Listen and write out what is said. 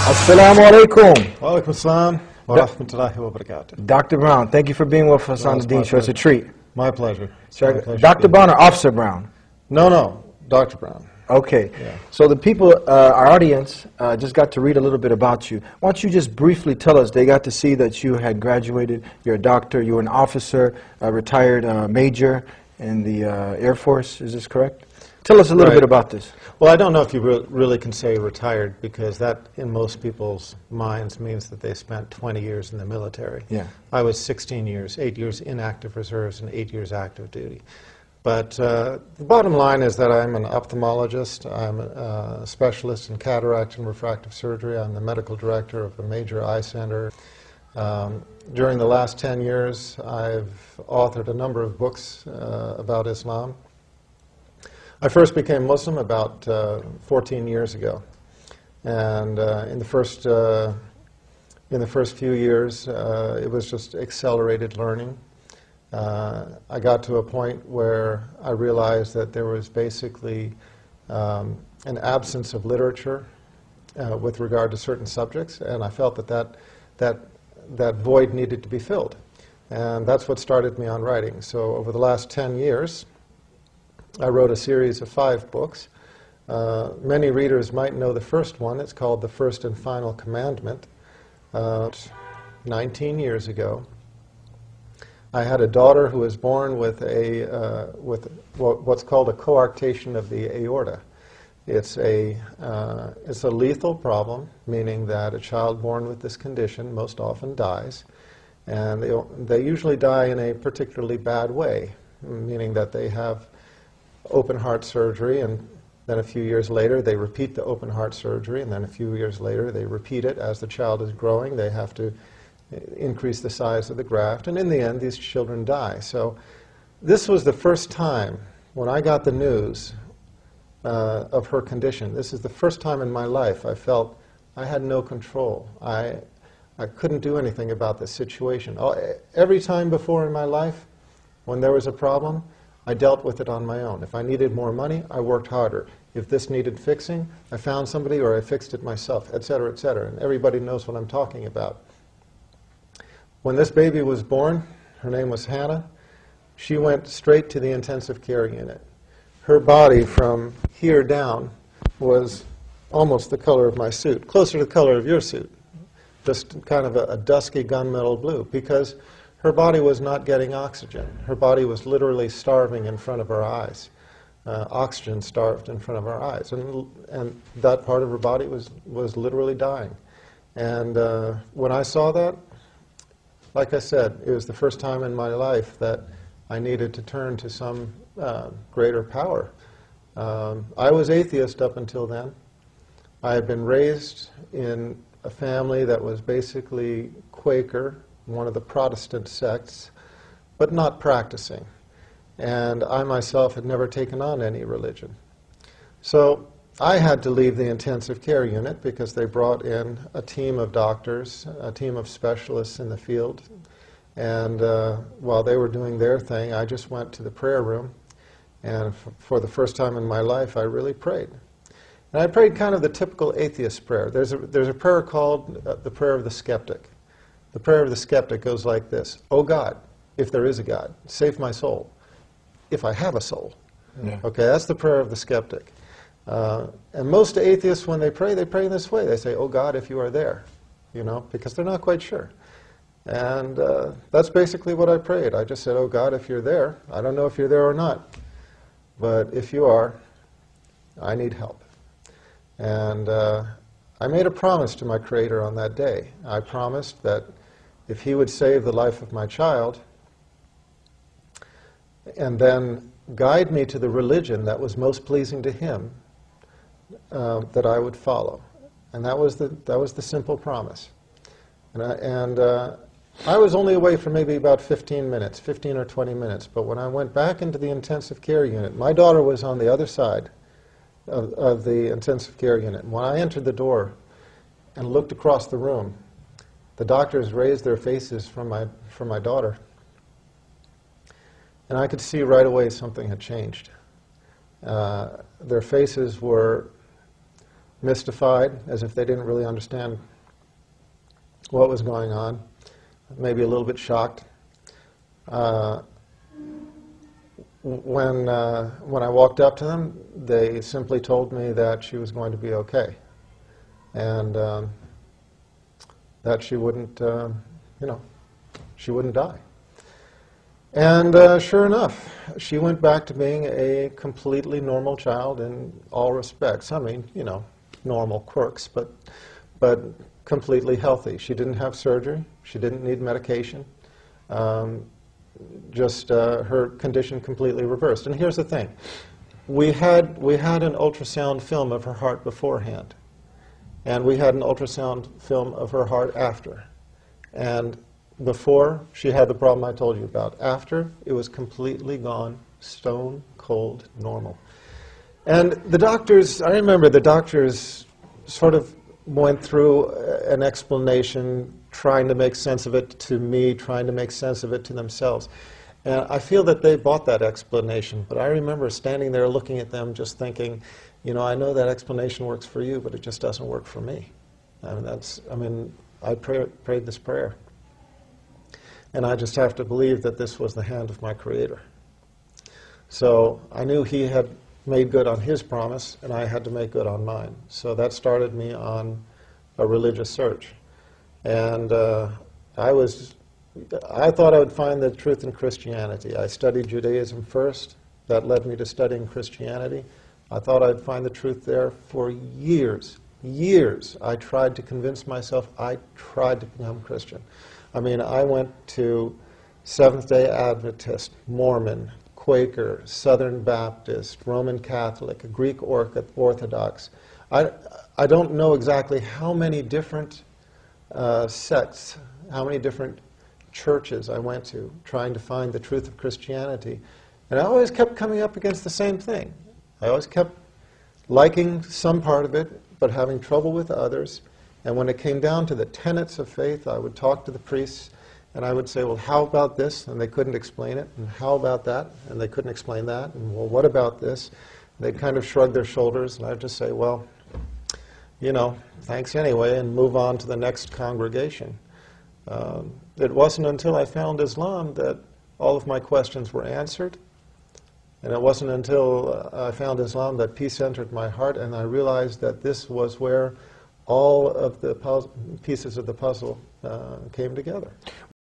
Assalamu alaikum. Wa alaikum assalam wa rahmatullahi wa barakatuh. Dr. Brown, thank you for being with us on the Dean Show. It's a treat. My pleasure. Dr. Brown or Officer Brown? No, Dr. Brown. Okay. Yeah. So the people, our audience, just got to read a little bit about you. Why don't you just briefly tell us, they got to see that you had graduated, you're a doctor, you were an officer, a retired major in the Air Force, is this correct? Tell us a little bit about this. Well, I don't know if you really can say retired, because that, in most people's minds, means that they spent 20 years in the military. Yeah. I was 16 years, 8 years in active reserves and 8 years active duty. But the bottom line is that I'm an ophthalmologist. I'm a specialist in cataract and refractive surgery. I'm the medical director of a major eye center. During the last 10 years, I've authored a number of books about Islam. I first became Muslim about 14 years ago, and in the first few years, it was just accelerated learning. I got to a point where I realized that there was basically an absence of literature with regard to certain subjects, and I felt that void needed to be filled, and that's what started me on writing. So over the last 10 years, I wrote a series of 5 books. Many readers might know the first one. It's called The First and Final Commandment. 19 years ago, I had a daughter who was born with what's called a coarctation of the aorta. It's a lethal problem, meaning that a child born with this condition most often dies, and they usually die in a particularly bad way, meaning that they have open heart surgery, and then a few years later they repeat the open heart surgery, and then a few years later they repeat it. As the child is growing, they have to increase the size of the graft, and in the end these children die. So this was the first time when I got the news of her condition. This is the first time in my life I felt I had no control. I couldn't do anything about this situation. Every time before in my life when there was a problem, I dealt with it on my own. If I needed more money, I worked harder. If this needed fixing, I found somebody or I fixed it myself, etc., etc. And everybody knows what I'm talking about. When this baby was born, her name was Hannah, she went straight to the intensive care unit. Her body from here down was almost the color of my suit, closer to the color of your suit, just kind of a dusky gunmetal blue, because her body was not getting oxygen. Her body was literally starving in front of her eyes. Oxygen starved in front of our eyes, and that part of her body was literally dying. And when I saw that, like I said, it was the first time in my life that I needed to turn to some greater power. I was atheist up until then. I had been raised in a family that was basically Quaker, one of the Protestant sects, but not practicing. And I myself had never taken on any religion. So I had to leave the intensive care unit because they brought in a team of doctors, a team of specialists in the field. And while they were doing their thing, I just went to the prayer room. And for the first time in my life, I really prayed. And I prayed kind of the typical atheist prayer. There's a prayer called the prayer of the skeptic. The prayer of the skeptic goes like this: "Oh God, if there is a God, save my soul, if I have a soul." Yeah. Okay, that's the prayer of the skeptic. And most atheists, when they pray in this way. They say, "Oh God, if you are there," you know, because they're not quite sure. And that's basically what I prayed. I just said, "Oh God, if you're there, I don't know if you're there or not, but if you are, I need help." And I made a promise to my Creator on that day. I promised that if He would save the life of my child and then guide me to the religion that was most pleasing to Him, that I would follow. And that was the simple promise. And I was only away for maybe about 15 minutes, 15 or 20 minutes. But when I went back into the intensive care unit, my daughter was on the other side of the intensive care unit. When I entered the door and looked across the room, the doctors raised their faces from my daughter. And I could see right away something had changed. Their faces were mystified, as if they didn't really understand what was going on, maybe a little bit shocked. When I walked up to them, they simply told me that she was going to be okay, and that she wouldn't, she wouldn't die. And sure enough, she went back to being a completely normal child in all respects. I mean, normal quirks, but completely healthy. She didn't have surgery. She didn't need medication. Just her condition completely reversed. And here's the thing. We had an ultrasound film of her heart beforehand, and we had an ultrasound film of her heart after. And before, she had the problem I told you about. After, it was completely gone, stone cold normal. And the doctors, I remember the doctors sort of went through an explanation, trying to make sense of it to me, trying to make sense of it to themselves. And I feel that they bought that explanation, but I remember standing there looking at them just thinking, I know that explanation works for you, but it just doesn't work for me. I prayed this prayer. And I just have to believe that this was the hand of my Creator. So I knew He had made good on His promise, and I had to make good on mine. So that started me on a religious search. And I thought I would find the truth in Christianity. I studied Judaism first. That led me to studying Christianity. I thought I'd find the truth there for years. Years I tried to convince myself. I tried to become Christian. I went to Seventh-day Adventist, Mormon, Quaker, Southern Baptist, Roman Catholic, Greek Orthodox. I don't know exactly how many different sects, how many different churches I went to trying to find the truth of Christianity. And I always kept coming up against the same thing. I always kept liking some part of it, but having trouble with others. And when it came down to the tenets of faith, I would talk to the priests, and I would say, well, how about this? And they couldn't explain it. And how about that? And they couldn't explain that. And, well, what about this? And they'd kind of shrug their shoulders, and I'd just say, well, thanks anyway, and move on to the next congregation. It wasn't until I found Islam that all of my questions were answered. And it wasn't until I found Islam that peace entered my heart, and I realized that this was where all of the pieces of the puzzle came together.